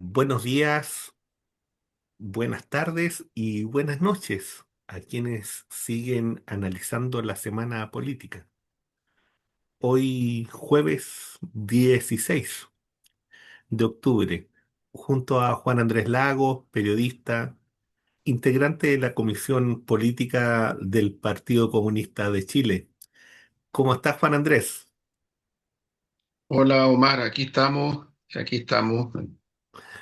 Buenos días, buenas tardes y buenas noches a quienes siguen analizando la semana política. Hoy jueves 16 de octubre, junto a Juan Andrés Lagos, periodista, integrante de la Comisión Política del Partido Comunista de Chile. ¿Cómo estás, Juan Andrés? Hola Omar, aquí estamos, aquí estamos.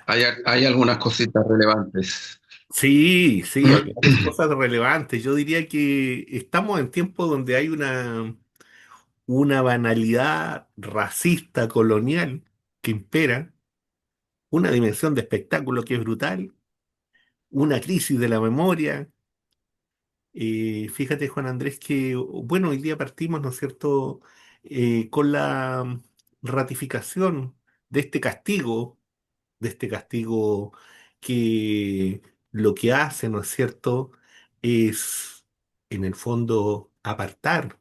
Hay algunas cositas relevantes. Sí, sí, hay varias cosas relevantes. Yo diría que estamos en tiempos donde hay una banalidad racista colonial que impera, una dimensión de espectáculo que es brutal, una crisis de la memoria. Fíjate, Juan Andrés, que, bueno, hoy día partimos, ¿no es cierto?, con la ratificación de este castigo que lo que hace, ¿no es cierto?, es, en el fondo, apartar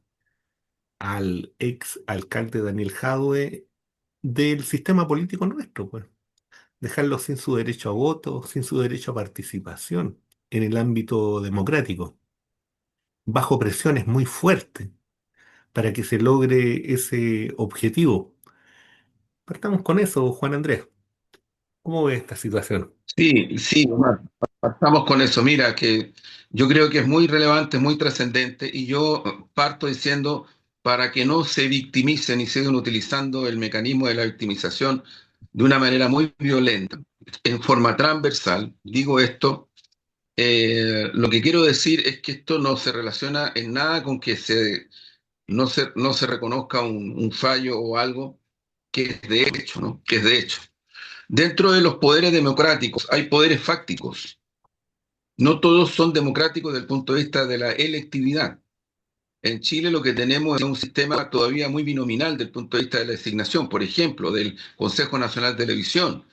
al ex alcalde Daniel Jadwe del sistema político nuestro, pues. Dejarlo sin su derecho a voto, sin su derecho a participación en el ámbito democrático, bajo presiones muy fuertes para que se logre ese objetivo. Partamos con eso, Juan Andrés. ¿Cómo ves esta situación? Sí, sí, Omar, partamos con eso. Mira, que yo creo que es muy relevante, muy trascendente, y yo parto diciendo, para que no se victimicen y sigan utilizando el mecanismo de la victimización de una manera muy violenta, en forma transversal, digo esto. Lo que quiero decir es que esto no se relaciona en nada con que no se reconozca un fallo o algo que es de hecho, ¿no? Que es de hecho. Dentro de los poderes democráticos hay poderes fácticos. No todos son democráticos desde el punto de vista de la electividad. En Chile lo que tenemos es un sistema todavía muy binominal desde el punto de vista de la designación, por ejemplo, del Consejo Nacional de Televisión,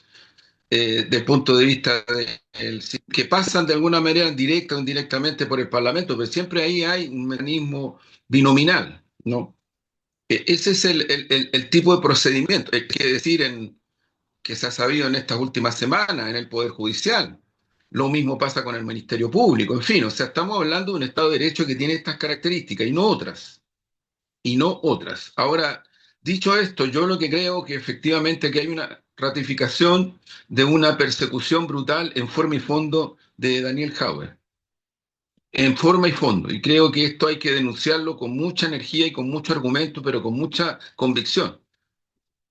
del punto de vista que pasan de alguna manera directa o indirectamente por el Parlamento, pero siempre ahí hay un mecanismo binominal, ¿no? Ese es el tipo de procedimiento, es que decir, que se ha sabido en estas últimas semanas en el Poder Judicial. Lo mismo pasa con el Ministerio Público, en fin, o sea, estamos hablando de un Estado de Derecho que tiene estas características y no otras, y no otras. Ahora, dicho esto, yo lo que creo que efectivamente que hay una ratificación de una persecución brutal en forma y fondo de Daniel Hauer, en forma y fondo, y creo que esto hay que denunciarlo con mucha energía y con mucho argumento, pero con mucha convicción.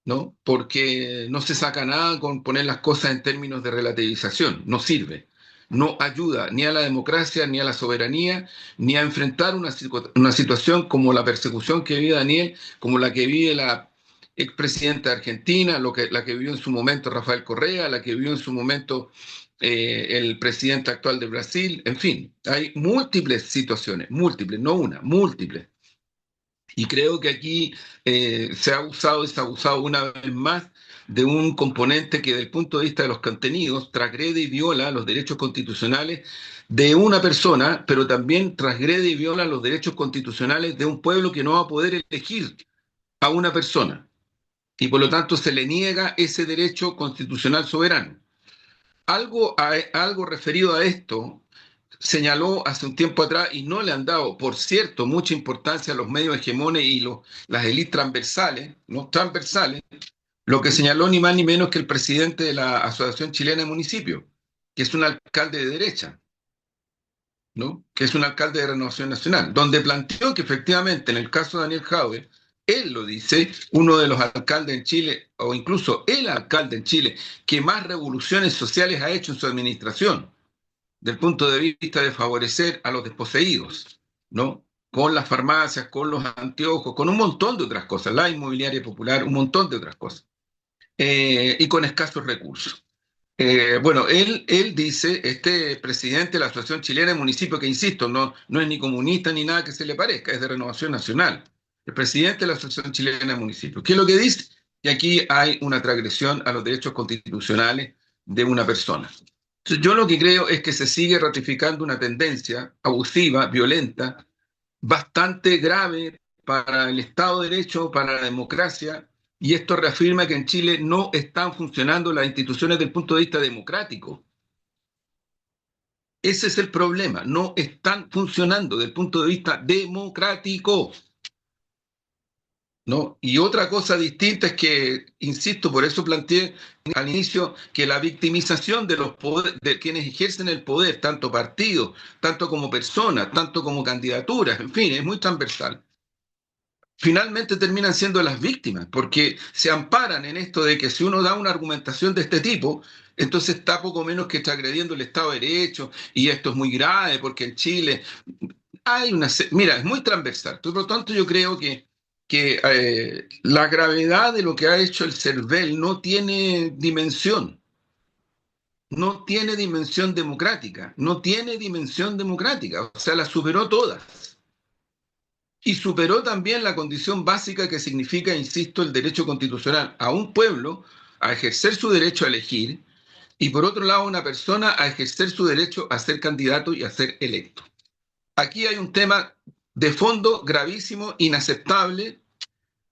¿No? Porque no se saca nada con poner las cosas en términos de relativización, no sirve. No ayuda ni a la democracia, ni a la soberanía, ni a enfrentar una situación como la persecución que vive Daniel, como la que vive la expresidenta de Argentina, la que vivió en su momento Rafael Correa, la que vivió en su momento el presidente actual de Brasil, en fin, hay múltiples situaciones, múltiples, no una, múltiples. Y creo que aquí se ha usado y se ha abusado una vez más de un componente que desde el punto de vista de los contenidos transgrede y viola los derechos constitucionales de una persona, pero también transgrede y viola los derechos constitucionales de un pueblo que no va a poder elegir a una persona. Y por lo tanto se le niega ese derecho constitucional soberano. Algo referido a esto señaló hace un tiempo atrás y no le han dado, por cierto, mucha importancia a los medios hegemones y las élites transversales, ¿no? Transversales, lo que señaló ni más ni menos que el presidente de la Asociación Chilena de Municipios, que es un alcalde de derecha, ¿no? Que es un alcalde de Renovación Nacional, donde planteó que efectivamente en el caso de Daniel Jadwe, él lo dice, uno de los alcaldes en Chile, o incluso el alcalde en Chile, que más revoluciones sociales ha hecho en su administración, del punto de vista de favorecer a los desposeídos, ¿no? Con las farmacias, con los anteojos, con un montón de otras cosas, la inmobiliaria popular, un montón de otras cosas, y con escasos recursos. Bueno, él dice, este presidente de la Asociación Chilena de Municipios, que insisto, no es ni comunista ni nada que se le parezca, es de Renovación Nacional, el presidente de la Asociación Chilena de Municipios, ¿qué es lo que dice? Que aquí hay una transgresión a los derechos constitucionales de una persona. Entonces, yo lo que creo es que se sigue ratificando una tendencia abusiva, violenta, bastante grave para el Estado de Derecho, para la democracia Y esto reafirma que en Chile no están funcionando las instituciones desde el punto de vista democrático. Ese es el problema, no están funcionando desde el punto de vista democrático, ¿no? Y otra cosa distinta es que, insisto, por eso planteé al inicio que la victimización de los de quienes ejercen el poder, tanto partidos, tanto como personas, tanto como candidaturas, en fin, es muy transversal. Finalmente terminan siendo las víctimas, porque se amparan en esto de que si uno da una argumentación de este tipo, entonces está poco menos que está agrediendo el Estado de Derecho, y esto es muy grave porque en Chile hay una... Mira, es muy transversal. Por lo tanto, yo creo que la gravedad de lo que ha hecho el CERVEL no tiene dimensión, no tiene dimensión democrática, no tiene dimensión democrática, o sea, la superó todas. Y superó también la condición básica que significa, insisto, el derecho constitucional a un pueblo a ejercer su derecho a elegir y por otro lado una persona a ejercer su derecho a ser candidato y a ser electo. Aquí hay un tema de fondo gravísimo, inaceptable,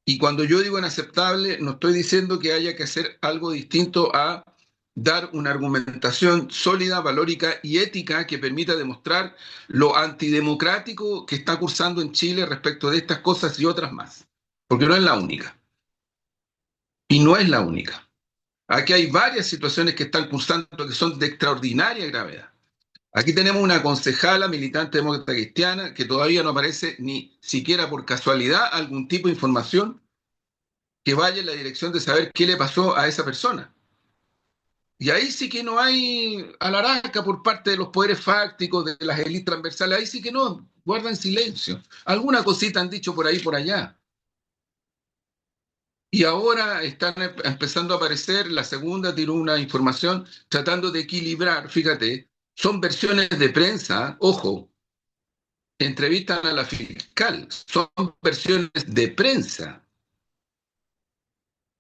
y cuando yo digo inaceptable no estoy diciendo que haya que hacer algo distinto a dar una argumentación sólida, valórica y ética que permita demostrar lo antidemocrático que está cursando en Chile respecto de estas cosas y otras más. Porque no es la única. Y no es la única. Aquí hay varias situaciones que están cursando que son de extraordinaria gravedad. Aquí tenemos una concejala militante demócrata cristiana que todavía no aparece ni siquiera por casualidad algún tipo de información que vaya en la dirección de saber qué le pasó a esa persona. Y ahí sí que no hay alaraca por parte de los poderes fácticos, de las élites transversales, ahí sí que no, guardan silencio. Alguna cosita han dicho por ahí, por allá. Y ahora están empezando a aparecer, la segunda tiró una información tratando de equilibrar, fíjate, son versiones de prensa, ojo, entrevistan a la fiscal, son versiones de prensa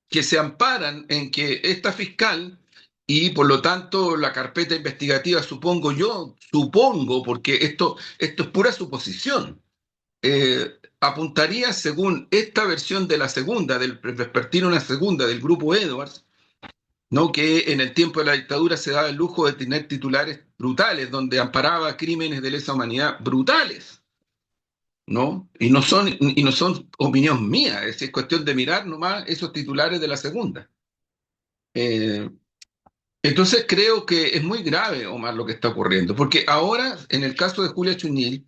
que se amparan en que esta fiscal y por lo tanto la carpeta investigativa, supongo yo, supongo, porque esto es pura suposición, apuntaría según esta versión de la segunda, del vespertino una segunda del grupo Edwards, ¿no? Que en el tiempo de la dictadura se daba el lujo de tener titulares brutales, donde amparaba crímenes de lesa humanidad brutales. ¿No? Y no son opinión mía, es cuestión de mirar nomás esos titulares de la segunda. Eh, entonces creo que es muy grave, Omar, lo que está ocurriendo, porque ahora, en el caso de Julia Chuñil,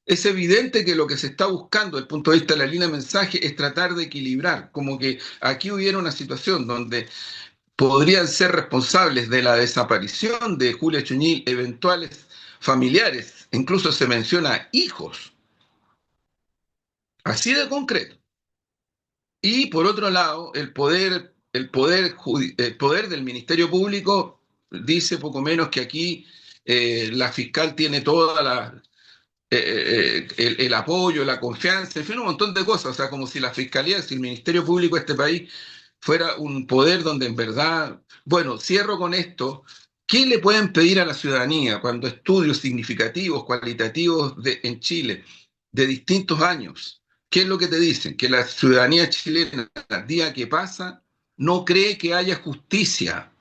es evidente que lo que se está buscando desde el punto de vista de la línea de mensaje es tratar de equilibrar, como que aquí hubiera una situación donde podrían ser responsables de la desaparición de Julia Chuñil eventuales familiares, incluso se menciona hijos, así de concreto. Y por otro lado, el poder del Ministerio Público dice poco menos que aquí la fiscal tiene toda el apoyo, la confianza, en fin, un montón de cosas. O sea, como si la fiscalía, si el Ministerio Público de este país fuera un poder donde en verdad, bueno, cierro con esto. ¿Qué le pueden pedir a la ciudadanía cuando estudios significativos, cualitativos en Chile de distintos años? ¿Qué es lo que te dicen? Que la ciudadanía chilena, al día que pasa, no cree que haya justicia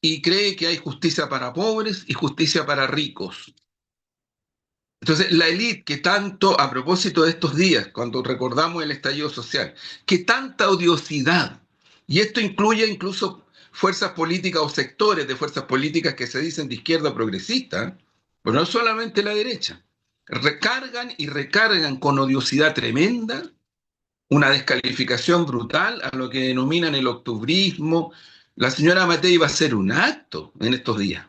y cree que hay justicia para pobres y justicia para ricos. Entonces, la élite que tanto, a propósito de estos días, cuando recordamos el estallido social, que tanta odiosidad, y esto incluye incluso fuerzas políticas o sectores de fuerzas políticas que se dicen de izquierda progresista, pero no solamente la derecha, recargan y recargan con odiosidad tremenda una descalificación brutal a lo que denominan el octubrismo. La señora Matei iba a hacer un acto en estos días.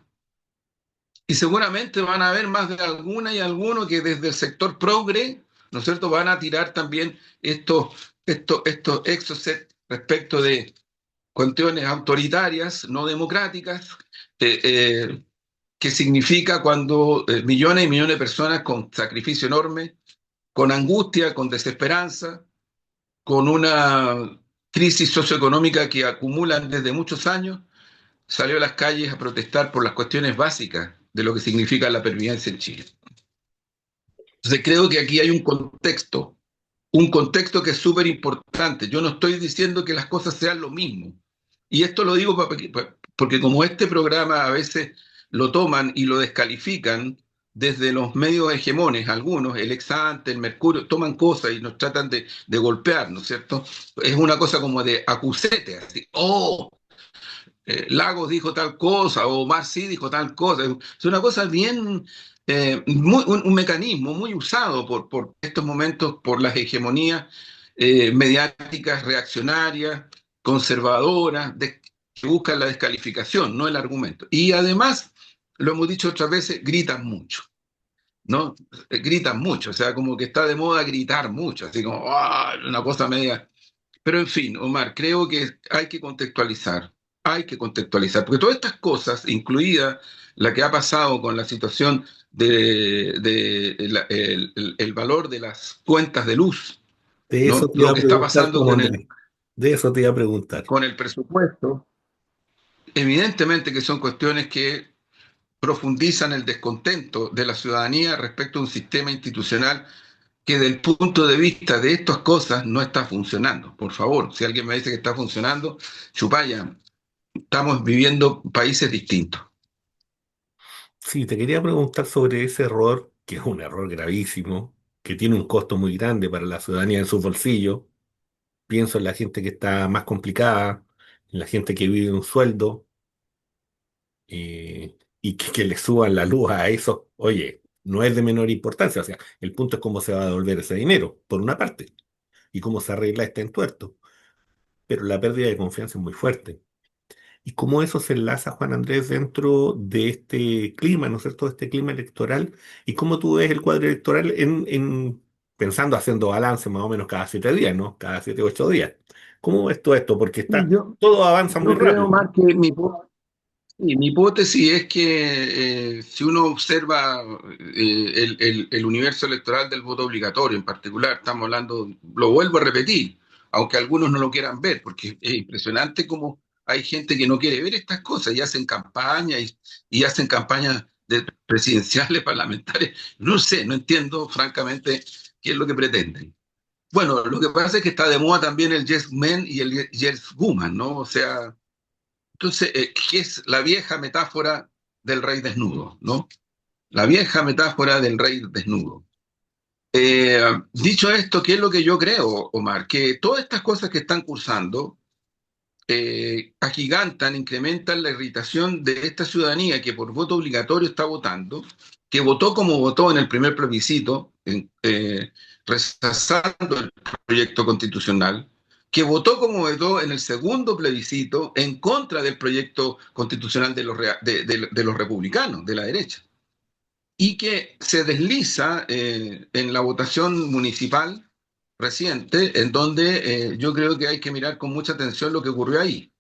Y seguramente van a haber más de alguna y alguno que desde el sector progre, ¿no es cierto?, van a tirar también estos exocet respecto de cuestiones autoritarias, no democráticas, eh, eh, que significa cuando millones y millones de personas con sacrificio enorme, con angustia, con desesperanza, con una crisis socioeconómica que acumulan desde muchos años, salió a las calles a protestar por las cuestiones básicas de lo que significa la pervivencia en Chile. Entonces creo que aquí hay un contexto. un contexto que es súper importante. Yo no estoy diciendo que las cosas sean lo mismo. Y esto lo digo porque como este programa a veces lo toman y lo descalifican desde los medios hegemones, algunos, el Exante, el Mercurio, toman cosas y nos tratan de golpear, ¿no es cierto? Es una cosa como de acusete, así, oh, Lagos dijo tal cosa, o Marci dijo tal cosa. Es una cosa bien, un mecanismo muy usado por estos momentos, por las hegemonías mediáticas reaccionarias, conservadoras, que buscan la descalificación, no el argumento. Y además, lo hemos dicho otras veces, gritan mucho. ¿No? Gritan mucho, o sea, como que está de moda gritar mucho, así como, ¡ah! Una cosa media. Pero en fin, Omar, creo que hay que contextualizar, porque todas estas cosas, incluida la que ha pasado con la situación el valor de las cuentas de luz, De eso ¿no? te iba Lo a que está preguntar, pasando Juan Andrés. De eso te iba a preguntar. con el presupuesto, evidentemente que son cuestiones que profundizan el descontento de la ciudadanía respecto a un sistema institucional que desde el punto de vista de estas cosas no está funcionando. Por favor, si alguien me dice que está funcionando, chupaya, estamos viviendo países distintos. Sí, te quería preguntar sobre ese error, que es un error gravísimo, que tiene un costo muy grande para la ciudadanía en su bolsillo. Pienso en la gente que está más complicada, en la gente que vive de un sueldo, y que le suban la luz a eso. Oye, no es de menor importancia. O sea, el punto es cómo se va a devolver ese dinero, por una parte, y cómo se arregla este entuerto. Pero la pérdida de confianza es muy fuerte. Y cómo eso se enlaza, Juan Andrés, dentro de este clima, ¿no es cierto?, de este clima electoral, y cómo tú ves el cuadro electoral pensando, haciendo balance más o menos cada 7 días, ¿no? Cada 7, 8 días. ¿Cómo ves todo esto? Porque Sí, todo avanza muy yo creo rápido. más que mi hipótesis es que si uno observa el universo electoral del voto obligatorio en particular, estamos hablando, lo vuelvo a repetir, aunque algunos no lo quieran ver, porque es impresionante cómo hay gente que no quiere ver estas cosas y hacen campaña y hacen campañas presidenciales, parlamentarias. No sé, no entiendo francamente qué es lo que pretenden. Bueno, lo que pasa es que está de moda también el yes man y el yes woman, ¿no? O sea, entonces, ¿qué es la vieja metáfora del rey desnudo, ¿no? La vieja metáfora del rey desnudo. Dicho esto, ¿qué es lo que yo creo, Omar? Que todas estas cosas que están cursando agigantan, incrementan la irritación de esta ciudadanía que por voto obligatorio está votando, que votó como votó en el primer plebiscito, rechazando el proyecto constitucional, que votó como votó en el segundo plebiscito en contra del proyecto constitucional de los republicanos, de la derecha, y que se desliza en la votación municipal reciente, en donde yo creo que hay que mirar con mucha atención lo que ocurrió ahí,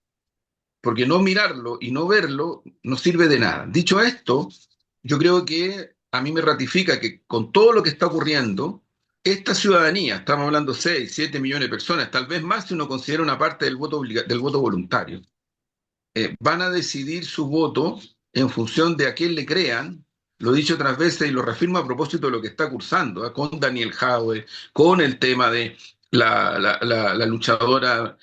porque no mirarlo y no verlo no sirve de nada. Dicho esto, yo creo que a mí me ratifica que con todo lo que está ocurriendo, esta ciudadanía, estamos hablando 6, 7 millones de personas, tal vez más si uno considera una parte del voto voluntario, van a decidir su voto en función de a quién le crean. Lo he dicho otras veces y lo reafirmo a propósito de lo que está cursando, con Daniel Jaue, con el tema de la luchadora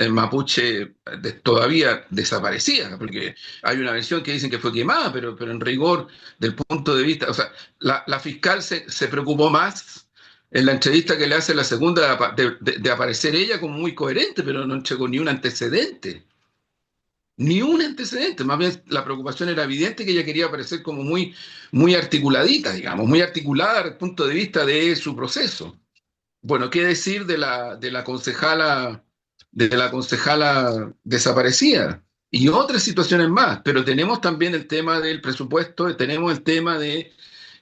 mapuche todavía desaparecida, porque hay una versión que dicen que fue quemada, pero en rigor, del punto de vista, o sea, la fiscal se preocupó más en la entrevista que le hace la segunda de aparecer ella como muy coherente, pero no entregó ni un antecedente. Ni un antecedente, más bien la preocupación era evidente que ella quería aparecer como muy articuladita, digamos, muy articulada desde el punto de vista de su proceso. Bueno, ¿qué decir de la concejala desaparecida? Y otras situaciones más, pero tenemos también el tema del presupuesto, tenemos el tema de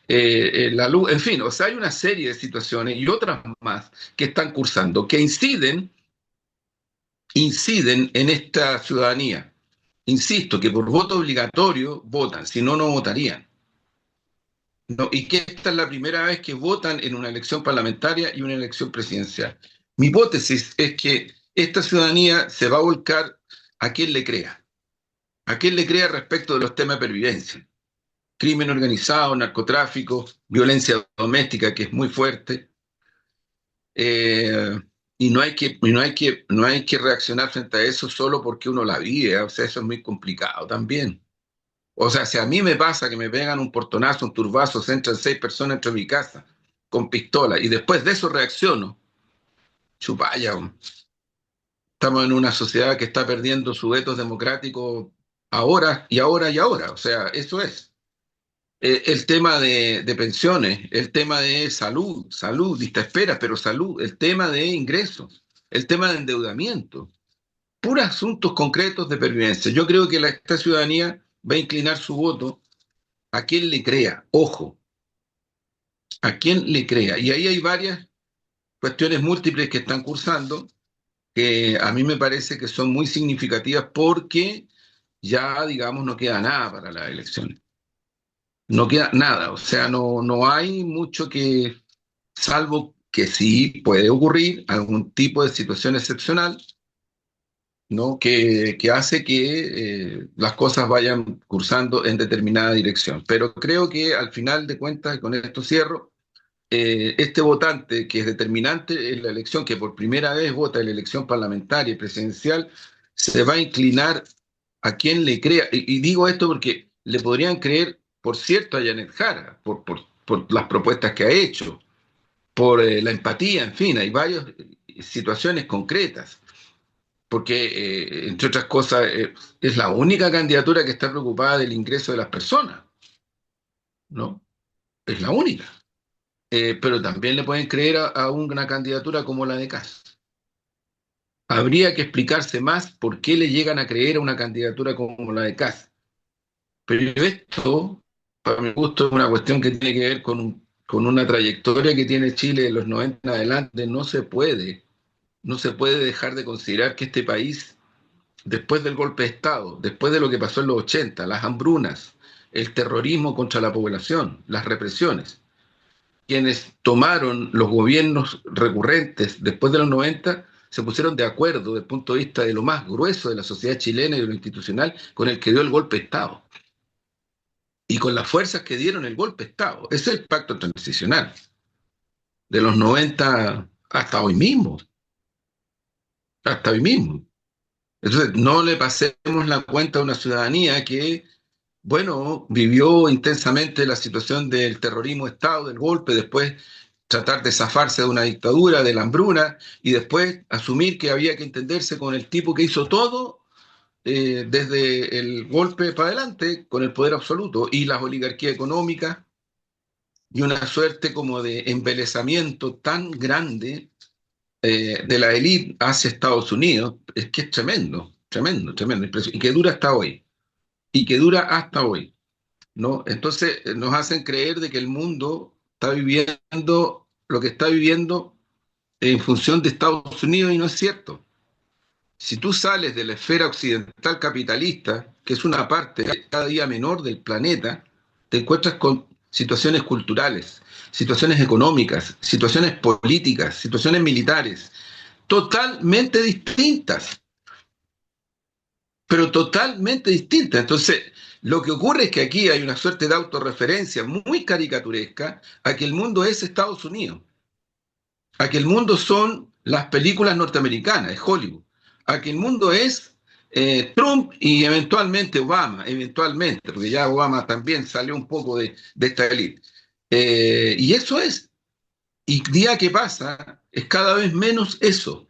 la luz, en fin, o sea, hay una serie de situaciones y otras más que están cursando, que inciden en esta ciudadanía. Insisto, que por voto obligatorio votan, si no, no votarían. No, y que esta es la primera vez que votan en una elección parlamentaria y una elección presidencial. Mi hipótesis es que esta ciudadanía se va a volcar a quien le crea, a quien le crea respecto de los temas de pervivencia. Crimen organizado, narcotráfico, violencia doméstica, que es muy fuerte, Eh, no hay que reaccionar frente a eso solo porque uno la vive, o sea, eso es muy complicado también. O sea, si a mí me pasa que me pegan un portonazo, un turbazo, se entran 6 personas dentro de mi casa con pistola y después de eso reacciono, chupalla. Estamos en una sociedad que está perdiendo su veto democrático ahora y ahora y ahora. O sea, eso es. El tema de pensiones, el tema de salud, salud, lista de espera, pero salud, el tema de ingresos, el tema de endeudamiento, puros asuntos concretos de pervivencia. Yo creo que esta ciudadanía va a inclinar su voto a quien le crea, ojo, a quien le crea. Y ahí hay varias cuestiones múltiples que están cursando, que a mí me parece que son muy significativas porque ya, digamos, no queda nada para las elecciones. No queda nada, o sea, no hay mucho que, salvo que sí puede ocurrir algún tipo de situación excepcional, ¿no? Que hace que las cosas vayan cursando en determinada dirección. Pero creo que al final de cuentas, y con esto cierro, este votante que es determinante en la elección, que por primera vez vota en la elección parlamentaria y presidencial, se va a inclinar a quien le crea. Y digo esto porque le podrían creer, por cierto, a Janet Jara, por las propuestas que ha hecho, por la empatía, en fin, hay varias situaciones concretas, porque, entre otras cosas, es la única candidatura que está preocupada del ingreso de las personas, ¿no? Es la única. Pero también le pueden creer a una candidatura como la de Kast. Habría que explicarse más por qué le llegan a creer a una candidatura como la de Kast. Pero esto, para mi gusto, es una cuestión que tiene que ver con una trayectoria que tiene Chile de los 90 en adelante. No se puede dejar de considerar que este país, después del golpe de Estado, después de lo que pasó en los 80, las hambrunas, el terrorismo contra la población, las represiones, quienes tomaron los gobiernos recurrentes después de los 90 se pusieron de acuerdo desde el punto de vista de lo más grueso de la sociedad chilena y de lo institucional con el que dio el golpe de Estado y con las fuerzas que dieron el golpe de Estado. Ese es el pacto transicional de los 90 hasta hoy mismo, hasta hoy mismo. Entonces, no le pasemos la cuenta a una ciudadanía que, bueno, vivió intensamente la situación del terrorismo de Estado, del golpe, después tratar de zafarse de una dictadura, de la hambruna, y después asumir que había que entenderse con el tipo que hizo todo desde el golpe para adelante, con el poder absoluto, y las oligarquías económicas, y una suerte como de embelezamiento tan grande de la élite hacia Estados Unidos, es que es tremendo, tremendo, tremendo, y que dura hasta hoy, y que dura hasta hoy. ¿No? Entonces nos hacen creer de que el mundo está viviendo lo que está viviendo en función de Estados Unidos y no es cierto. Si tú sales de la esfera occidental capitalista, que es una parte cada día menor del planeta, te encuentras con situaciones culturales, situaciones económicas, situaciones políticas, situaciones militares, totalmente distintas, pero totalmente distintas. Entonces, lo que ocurre es que aquí hay una suerte de autorreferencia muy caricaturesca a que el mundo es Estados Unidos, a que el mundo son las películas norteamericanas, es Hollywood, a que el mundo es Trump y eventualmente Obama, eventualmente, porque ya Obama también salió un poco de esta élite. Y eso es, y día que pasa, es cada vez menos eso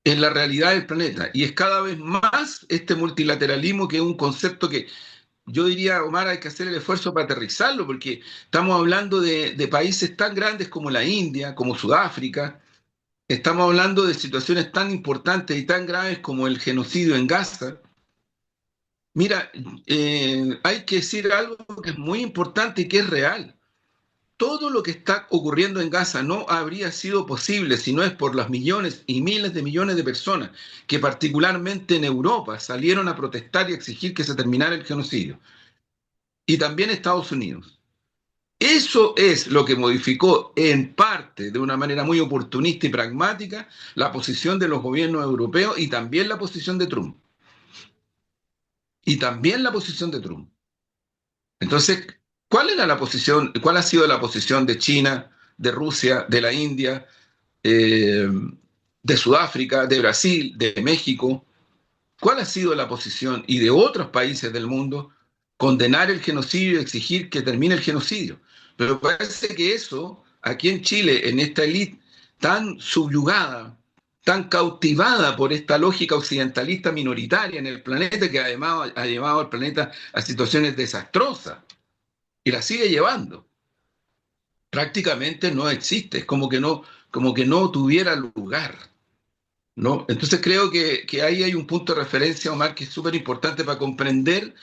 en la realidad del planeta. Y es cada vez más este multilateralismo que es un concepto que yo diría, Omar, hay que hacer el esfuerzo para aterrizarlo, porque estamos hablando de países tan grandes como la India, como Sudáfrica, estamos hablando de situaciones tan importantes y tan graves como el genocidio en Gaza. Mira, hay que decir algo que es muy importante y que es real. Todo lo que está ocurriendo en Gaza no habría sido posible si no es por las millones y miles de millones de personas que particularmente en Europa salieron a protestar y a exigir que se terminara el genocidio. Y también Estados Unidos. Eso es lo que modificó en parte, de una manera muy oportunista y pragmática, la posición de los gobiernos europeos y también la posición de Trump. Y también la posición de Trump. Entonces, ¿cuál era la posición, cuál ha sido la posición de China, de Rusia, de la India? eh, de Sudáfrica, de Brasil, de México. ¿Cuál ha sido la posición y de otros países del mundo? Condenar el genocidio y exigir que termine el genocidio. Pero parece que eso, aquí en Chile, en esta élite tan subyugada, tan cautivada por esta lógica occidentalista minoritaria en el planeta, que además ha llevado al planeta a situaciones desastrosas y la sigue llevando, prácticamente no existe, es como que no tuviera lugar. ¿No? Entonces creo que ahí hay un punto de referencia, Omar, que es súper importante para comprender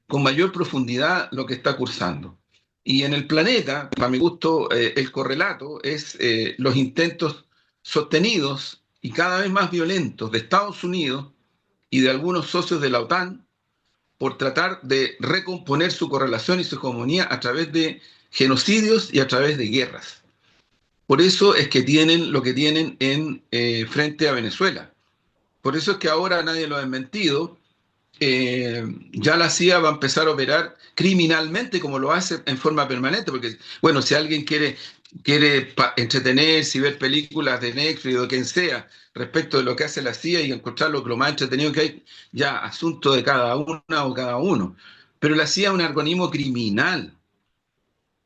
con mayor profundidad lo que está cursando. Y en el planeta, para mi gusto, el correlato es los intentos sostenidos y cada vez más violentos de Estados Unidos y de algunos socios de la OTAN por tratar de recomponer su correlación y su hegemonía a través de genocidios y a través de guerras. Por eso es que tienen lo que tienen en frente a Venezuela. Por eso es que ahora nadie lo ha desmentido. Ya la CIA va a empezar a operar criminalmente como lo hace en forma permanente, porque, bueno, si alguien quiere entretenerse y ver películas de Netflix o de quien sea respecto de lo que hace la CIA y encontrar lo más entretenido que hay, ya asunto de cada una o cada uno. Pero la CIA es un organismo criminal,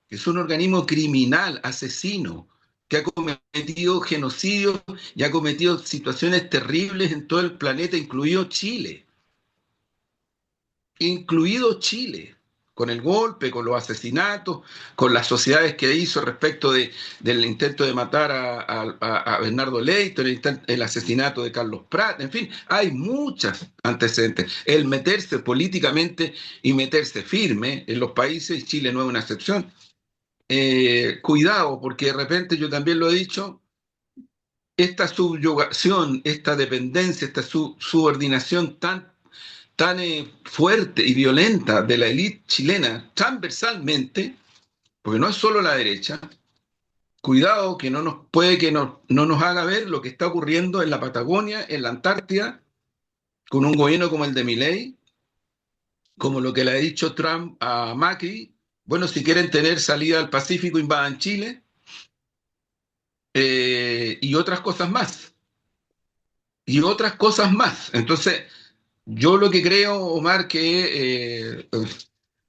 es un organismo criminal, asesino, que ha cometido genocidios y ha cometido situaciones terribles en todo el planeta, incluido Chile, con el golpe, con los asesinatos, con las sociedades que hizo respecto del intento de matar a Bernardo Leito, el asesinato de Carlos Prat, en fin, hay muchos antecedentes. El meterse políticamente y meterse firme en los países, Chile no es una excepción. Cuidado, porque de repente yo también lo he dicho, esta subyugación, esta dependencia, esta subordinación tan fuerte y violenta de la élite chilena transversalmente, porque no es solo la derecha, cuidado que puede que no nos haga ver lo que está ocurriendo en la Patagonia, en la Antártida, con un gobierno como el de Milei, como lo que le ha dicho Trump a Macri. Bueno, si quieren tener salida al Pacífico, invadan Chile, y otras cosas más. Y otras cosas más. Entonces, yo lo que creo, Omar, que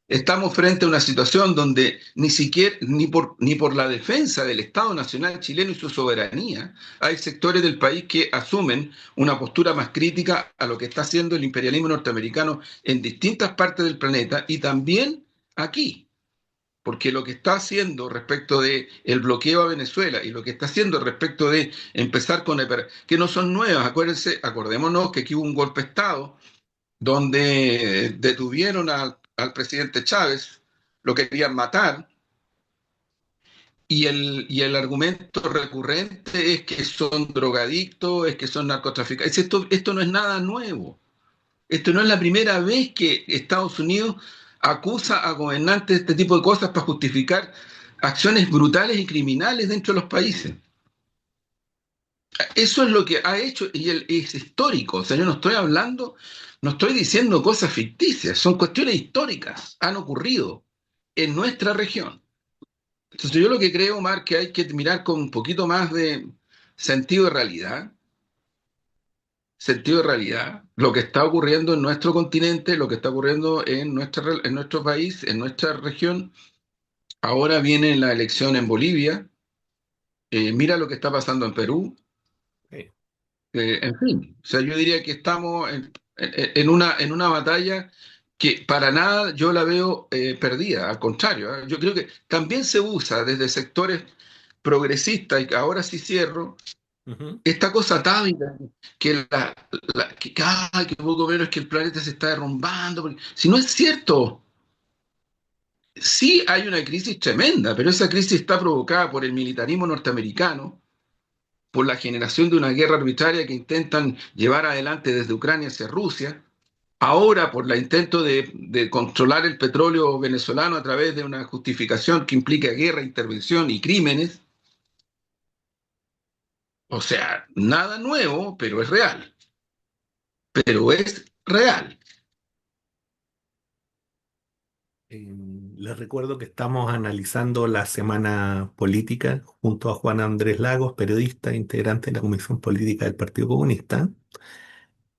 estamos frente a una situación donde ni siquiera, ni por la defensa del Estado Nacional chileno y su soberanía, hay sectores del país que asumen una postura más crítica a lo que está haciendo el imperialismo norteamericano en distintas partes del planeta y también aquí. Porque lo que está haciendo respecto de el bloqueo a Venezuela y lo que está haciendo respecto de empezar con que no son nuevas, acuérdense, acordémonos que aquí hubo un golpe de Estado donde detuvieron al presidente Chávez, lo querían matar, y el argumento recurrente es que son drogadictos, es que son narcotraficantes. Esto no es nada nuevo. Esto no es la primera vez que Estados Unidos acusa a gobernantes de este tipo de cosas para justificar acciones brutales y criminales dentro de los países. Eso es lo que ha hecho y es histórico. O sea, yo no estoy hablando, no estoy diciendo cosas ficticias, son cuestiones históricas, han ocurrido en nuestra región. Entonces yo lo que creo, Omar, que hay que mirar con un poquito más de sentido de realidad, lo que está ocurriendo en nuestro continente, lo que está ocurriendo en nuestro país, en nuestra región. Ahora viene la elección en Bolivia, mira lo que está pasando en Perú. Sí. En fin, o sea, yo diría que estamos en una batalla que para nada yo la veo perdida, al contrario, ¿eh? Yo creo que también se usa desde sectores progresistas, y que ahora sí cierro, Ujú. esta cosa tábica, que poco menos que el planeta se está derrumbando, si no es cierto, sí hay una crisis tremenda, pero esa crisis está provocada por el militarismo norteamericano, por la generación de una guerra arbitraria que intentan llevar adelante desde Ucrania hacia Rusia, ahora por el intento de controlar el petróleo venezolano a través de una justificación que implica guerra, intervención y crímenes. O sea, nada nuevo, pero es real. Pero es real. Les recuerdo que estamos analizando la semana política junto a Juan Andrés Lagos, periodista e integrante de la Comisión Política del Partido Comunista,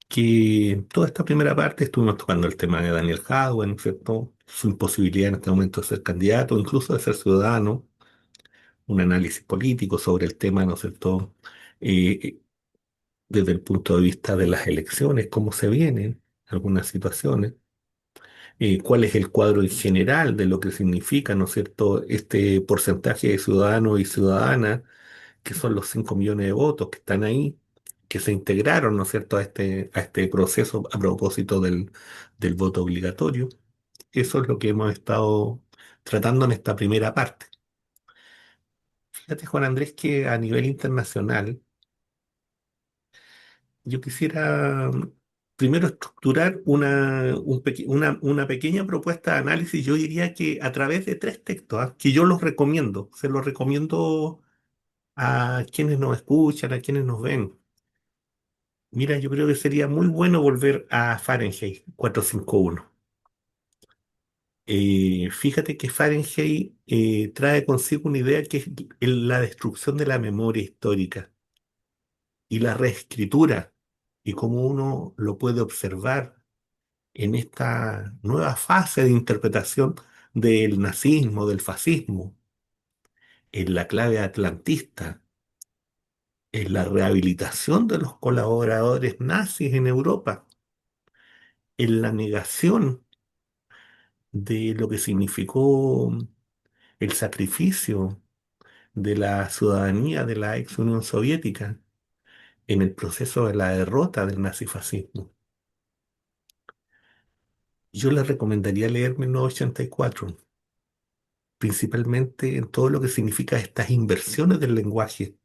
que toda esta primera parte estuvimos tocando el tema de Daniel Jadwe, ¿no es cierto? Su imposibilidad en este momento de ser candidato, incluso de ser ciudadano, un análisis político sobre el tema, ¿no es cierto? Eh, Desde el punto de vista de las elecciones, cómo se vienen algunas situaciones, cuál es el cuadro en general de lo que significa, ¿no es cierto?, este porcentaje de ciudadanos y ciudadanas, que son los 5 millones de votos que están ahí, que se integraron, ¿no es cierto?, a este proceso a propósito del voto obligatorio. Eso es lo que hemos estado tratando en esta primera parte. Fíjate, Juan Andrés, que a nivel internacional, yo quisiera primero estructurar una pequeña propuesta de análisis. Yo diría que a través de tres textos, que yo los recomiendo, se los recomiendo a quienes nos escuchan, a quienes nos ven. Mira, yo creo que sería muy bueno volver a Fahrenheit 451. Fíjate que Fahrenheit trae consigo una idea que es la destrucción de la memoria histórica y la reescritura, y cómo uno lo puede observar en esta nueva fase de interpretación del nazismo, del fascismo, en la clave atlantista, en la rehabilitación de los colaboradores nazis en Europa, en la negación de lo que significó el sacrificio de la ciudadanía de la ex Unión Soviética en el proceso de la derrota del nazifascismo. Yo les recomendaría leer 1984, principalmente en todo lo que significa estas inversiones del lenguaje,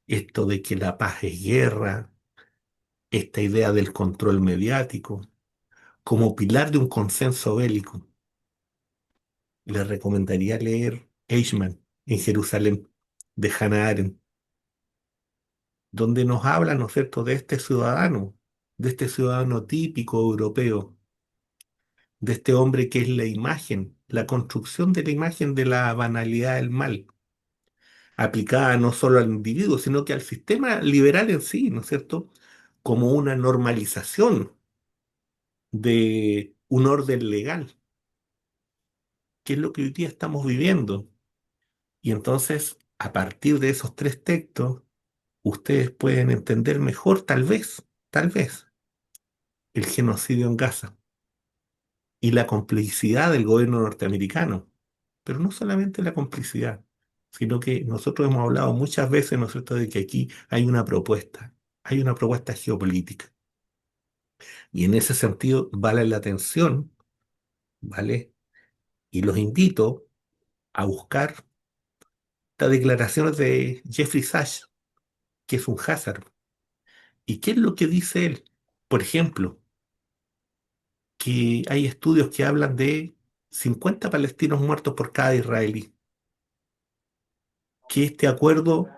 esto de que la paz es guerra, esta idea del control mediático, como pilar de un consenso bélico. Les recomendaría leer Eichmann en Jerusalén, de Hannah Arendt, donde nos habla, ¿no es cierto?, de este ciudadano típico europeo, de este hombre que es la imagen, la construcción de la imagen de la banalidad del mal, aplicada no solo al individuo, sino que al sistema liberal en sí, ¿no es cierto?, como una normalización de un orden legal, que es lo que hoy día estamos viviendo. Y entonces, a partir de esos tres textos, ustedes pueden entender mejor, tal vez, el genocidio en Gaza y la complicidad del gobierno norteamericano. Pero no solamente la complicidad, sino que nosotros hemos hablado muchas veces, ¿no es cierto?, de que aquí hay una propuesta geopolítica. Y en ese sentido vale la atención, ¿vale? Y los invito a buscar estas declaraciones de Jeffrey Sachs, que es un Hazard. ¿Y qué es lo que dice él? Por ejemplo, que hay estudios que hablan de 50 palestinos muertos por cada israelí, que este acuerdo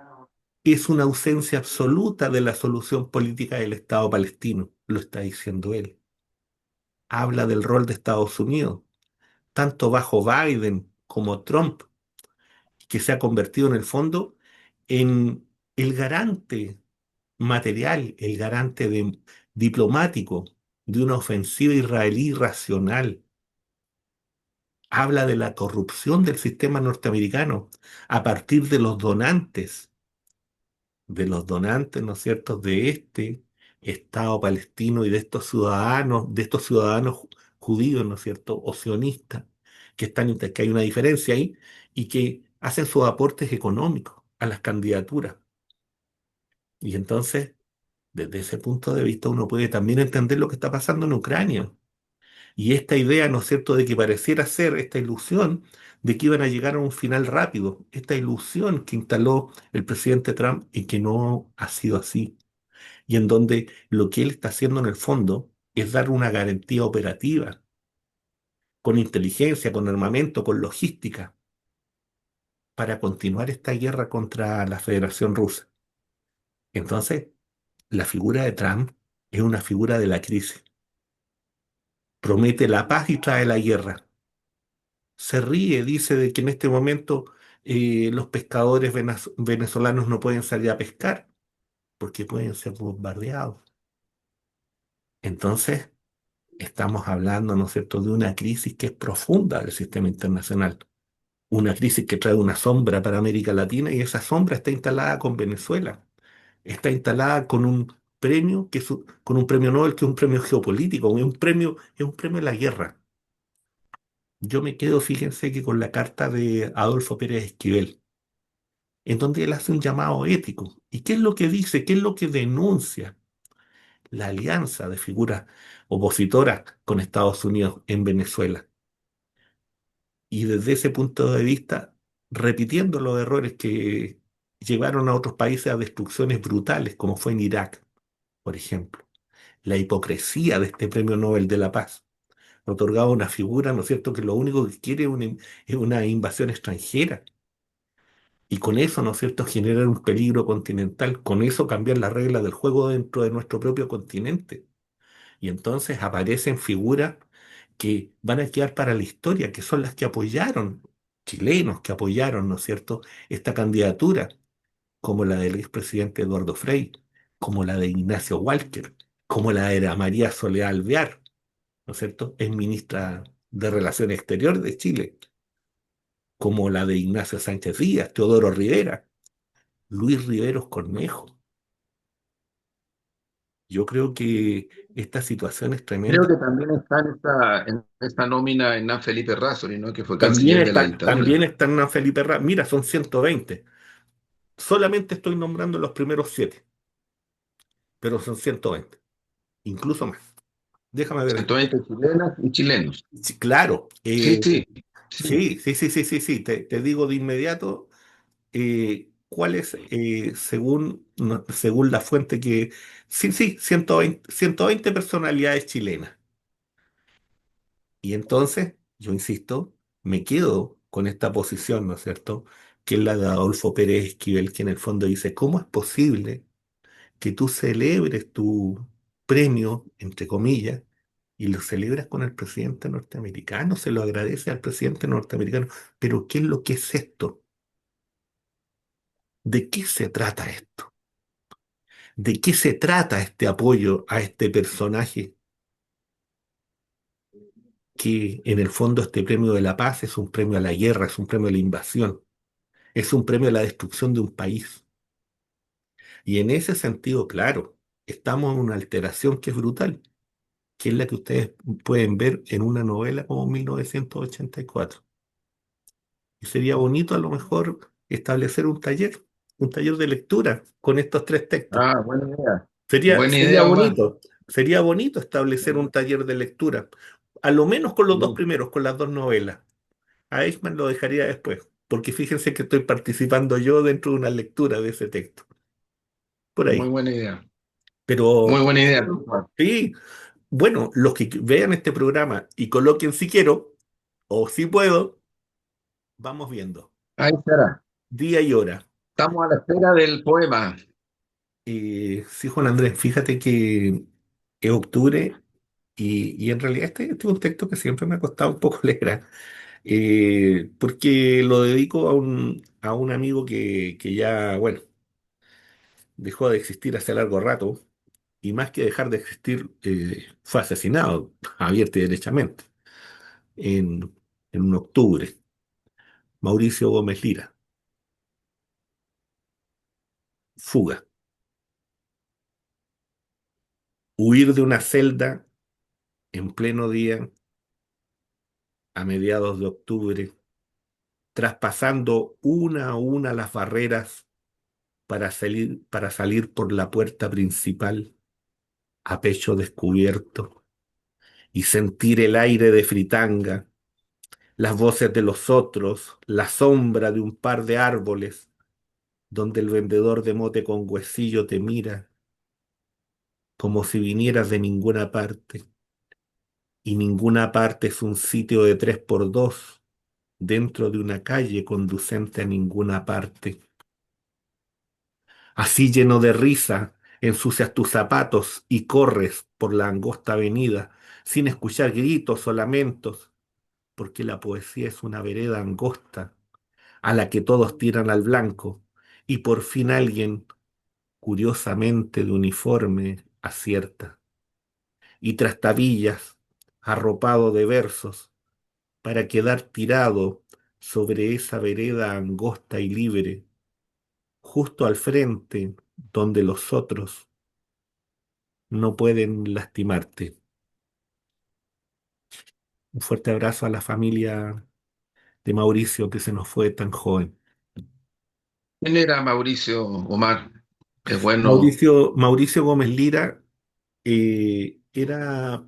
es una ausencia absoluta de la solución política del Estado palestino, lo está diciendo él. Habla del rol de Estados Unidos, tanto bajo Biden como Trump, que se ha convertido en el fondo en el garante material, el garante diplomático de una ofensiva israelí racional. Habla de la corrupción del sistema norteamericano a partir de los donantes, ¿no es cierto?, de este Estado palestino y de estos ciudadanos judíos, ¿no es cierto?, o sionistas, que hay una diferencia ahí, y que hacen sus aportes económicos a las candidaturas. Y entonces, desde ese punto de vista, uno puede también entender lo que está pasando en Ucrania. Y esta idea, ¿no es cierto?, de que pareciera ser esta ilusión de que iban a llegar a un final rápido, esta ilusión que instaló el presidente Trump y que no ha sido así, y en donde lo que él está haciendo en el fondo es dar una garantía operativa, con inteligencia, con armamento, con logística, para continuar esta guerra contra la Federación Rusa. Entonces, la figura de Trump es una figura de la crisis. Promete la paz y trae la guerra. Se ríe, dice de que en este momento los pescadores venezolanos no pueden salir a pescar porque pueden ser bombardeados. Entonces, estamos hablando, ¿no es cierto?, de una crisis que es profunda del sistema internacional, una crisis que trae una sombra para América Latina y esa sombra está instalada con Venezuela, está instalada con un premio con un premio Nobel que es un premio geopolítico, es un premio a la guerra. Yo me quedo, fíjense que con la carta de Adolfo Pérez Esquivel, en donde él hace un llamado ético. ¿Y qué es lo que dice? ¿Qué es lo que denuncia? La alianza de figuras opositoras con Estados Unidos en Venezuela. Y desde ese punto de vista, repitiendo los errores que llevaron a otros países a destrucciones brutales, como fue en Irak, por ejemplo. La hipocresía de este Premio Nobel de la Paz, otorgado a una figura, ¿no es cierto?, que lo único que quiere es una invasión extranjera. Y con eso, ¿no es cierto?, generar un peligro continental, con eso cambiar las reglas del juego dentro de nuestro propio continente. Y entonces aparecen figuras que van a quedar para la historia, que son las que apoyaron, chilenos que apoyaron, ¿no es cierto?, esta candidatura, como la del expresidente Eduardo Frei, como la de Ignacio Walker, como la de María Soledad Alvear, ¿no es cierto?, es ministra de Relaciones Exteriores de Chile, como la de Ignacio Sánchez Díaz, Teodoro Rivera, Luis Riveros Cornejo. Yo creo que esta situación es Creo tremenda. que también está en esta nómina Hernán Felipe Razzoli, ¿no? Que fue canciller de la dictadura. También están Hernán Felipe Mira, son 120. Solamente estoy nombrando los primeros 7, pero son 120, incluso más. Déjame ver después. 120 chilenas y chilenos. Sí, claro, Sí, sí, sí. sí, sí, sí, sí, sí, sí. Te digo de inmediato cuál es, según, según la fuente que... Sí, sí, 120 personalidades chilenas. Y entonces, yo insisto, me quedo con esta posición, ¿no es cierto?, que es la de Adolfo Pérez Esquivel, que en el fondo dice, ¿cómo es posible que tú celebres tu premio, entre comillas, y lo celebras con el presidente norteamericano, se lo agradece al presidente norteamericano? Pero ¿qué es lo que es esto? ¿De qué se trata esto? ¿De qué se trata este apoyo a este personaje que en el fondo este premio de la paz es un premio a la guerra, es un premio a la invasión, es un premio a la destrucción de un país? Y en ese sentido, claro, estamos en una alteración que es brutal, que es la que ustedes pueden ver en una novela como 1984. Y sería bonito a lo mejor establecer un taller de lectura con estos tres textos. Ah, buena idea. Sería, Buena idea, Omar. sería bonito establecer un taller de lectura, a lo menos con los dos Sí, primeros, con las dos novelas. A Eichmann lo dejaría después, porque fíjense que estoy participando yo dentro de una lectura de ese texto, por muy ahí. buena idea. Pero Muy buena idea. Omar. sí, bueno, los que vean este programa y coloquen si quiero o si puedo, vamos viendo, Ahí estará. día y hora. Estamos a la espera del poema. Sí, Juan Andrés, fíjate que es octubre y en realidad este es un texto que siempre me ha costado un poco leer, ¿ah? Porque lo dedico a un amigo que ya, bueno, dejó de existir hace largo rato y más que dejar de existir, fue asesinado abierto y derechamente en, en un octubre. Mauricio Gómez Lira, Fuga. Huir de una celda en pleno día a mediados de octubre, traspasando una a una las barreras para salir por la puerta principal a pecho descubierto y sentir el aire de fritanga, las voces de los otros, la sombra de un par de árboles donde el vendedor de mote con huesillo te mira como si vinieras de ninguna parte. Y ninguna parte es un sitio de 3x2 dentro de una calle conducente a ninguna parte. Así lleno de risa, ensucias tus zapatos y corres por la angosta avenida sin escuchar gritos o lamentos, porque la poesía es una vereda angosta a la que todos tiran al blanco, y por fin alguien, curiosamente de uniforme, acierta, y trastabillas, arropado de versos, para quedar tirado sobre esa vereda angosta y libre, justo al frente, donde los otros no pueden lastimarte. Un fuerte abrazo a la familia de Mauricio que se nos fue tan joven. ¿Quién era Mauricio Omar? Es bueno. Mauricio Gómez Lira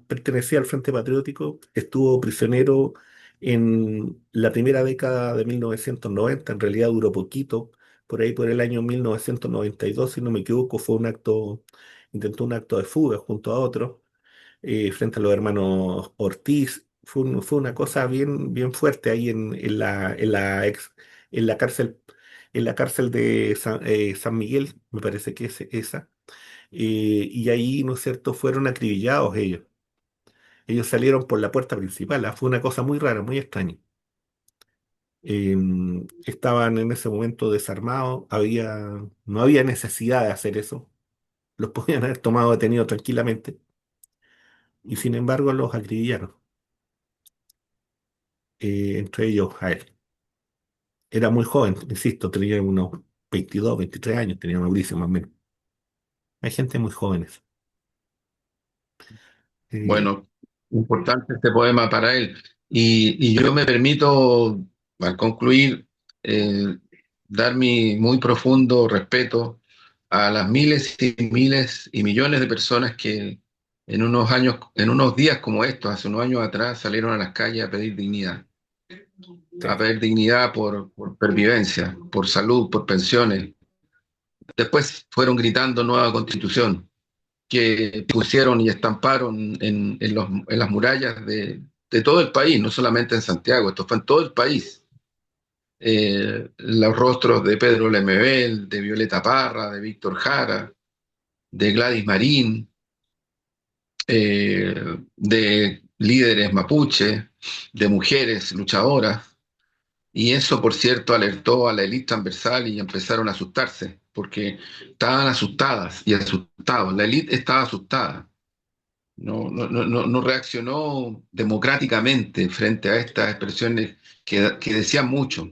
pertenecía al Frente Patriótico, estuvo prisionero en la primera década de 1990, en realidad duró poquito, por ahí por el año 1992, si no me equivoco, intentó un acto de fuga junto a otros, frente a los hermanos Ortiz. Fue una cosa bien, bien fuerte ahí en la cárcel de San Miguel, me parece que es esa. Y ahí, ¿no es cierto?, fueron acribillados ellos. Ellos salieron por la puerta principal. Fue una cosa muy rara, muy extraña. Estaban en ese momento desarmados, no había necesidad de hacer eso. Los podían haber tomado detenidos tranquilamente y sin embargo los acribillaron, entre ellos a él. Era muy joven, insisto, tenía unos 22, 23 años, tenía Mauricio más o menos. Hay gente muy jóvenes. Eh, Bueno, importante este poema para él. Y yo me permito, al concluir, eh, dar mi muy profundo respeto a las miles y miles y millones de personas que en unos años, en unos días como estos, hace unos años atrás, salieron a las calles sí, a pedir dignidad por pervivencia, por salud, por pensiones. Después fueron gritando nueva constitución que pusieron y estamparon en las murallas de todo el país, no solamente en Santiago, esto fue en todo el país. Los rostros de Pedro Lemebel, de Violeta Parra, de Víctor Jara, de Gladys Marín, de líderes mapuche, de mujeres luchadoras. Y eso, por cierto, alertó a la élite transversal y empezaron a asustarse, porque estaban asustadas y asustados. La élite estaba asustada. No reaccionó democráticamente frente a estas expresiones que decían mucho.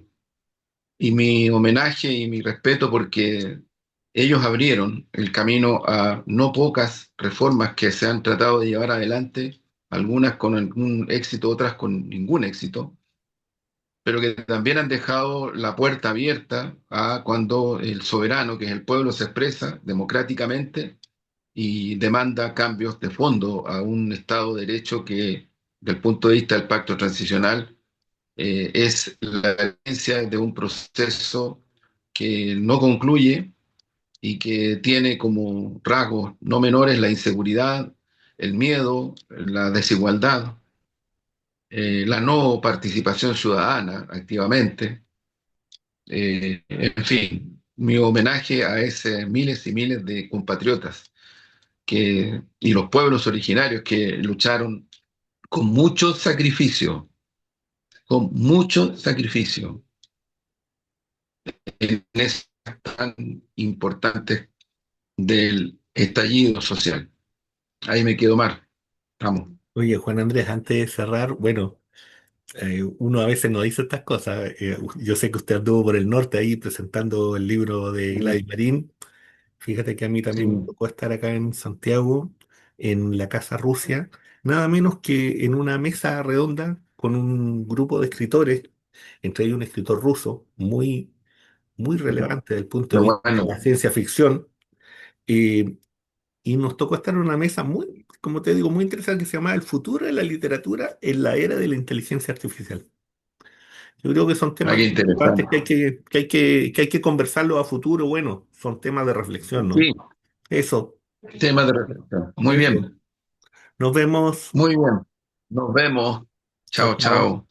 Y mi homenaje y mi respeto porque ellos abrieron el camino a no pocas reformas que se han tratado de llevar adelante, algunas con algún éxito, otras con ningún éxito, pero que también han dejado la puerta abierta a cuando el soberano, que es el pueblo, se expresa democráticamente y demanda cambios de fondo a un Estado de Derecho que, desde el punto de vista del pacto transicional, es la evidencia de un proceso que no concluye y que tiene como rasgos no menores la inseguridad, el miedo, la desigualdad, la no participación ciudadana activamente. En fin, mi homenaje a ese miles y miles de compatriotas y los pueblos originarios que lucharon con mucho sacrificio en esas tan importantes del estallido social. Ahí me quedo más. Vamos. oye, Juan Andrés, antes de cerrar, bueno, uno a veces no dice estas cosas. Yo sé que usted anduvo por el norte ahí presentando el libro de Gladys Marín. Fíjate que a mí Sí, también me tocó estar acá en Santiago, en la Casa Rusia, nada menos que en una mesa redonda con un grupo de escritores, entre ellos un escritor ruso muy, muy relevante desde el punto qué de vista de bueno. la ciencia ficción. eh, y nos tocó estar en una mesa muy, como te digo, muy interesante que se llamaba El futuro de la literatura en la era de la inteligencia artificial. Yo creo que son Ah, temas qué bien relevantes interesante. que hay que conversarlo a futuro. Bueno, son temas de reflexión, ¿no? Sí, Eso, tema de reflexión. Muy eso. bien, Nos vemos. muy bien. Nos vemos. Chao, Chao, chao. chao.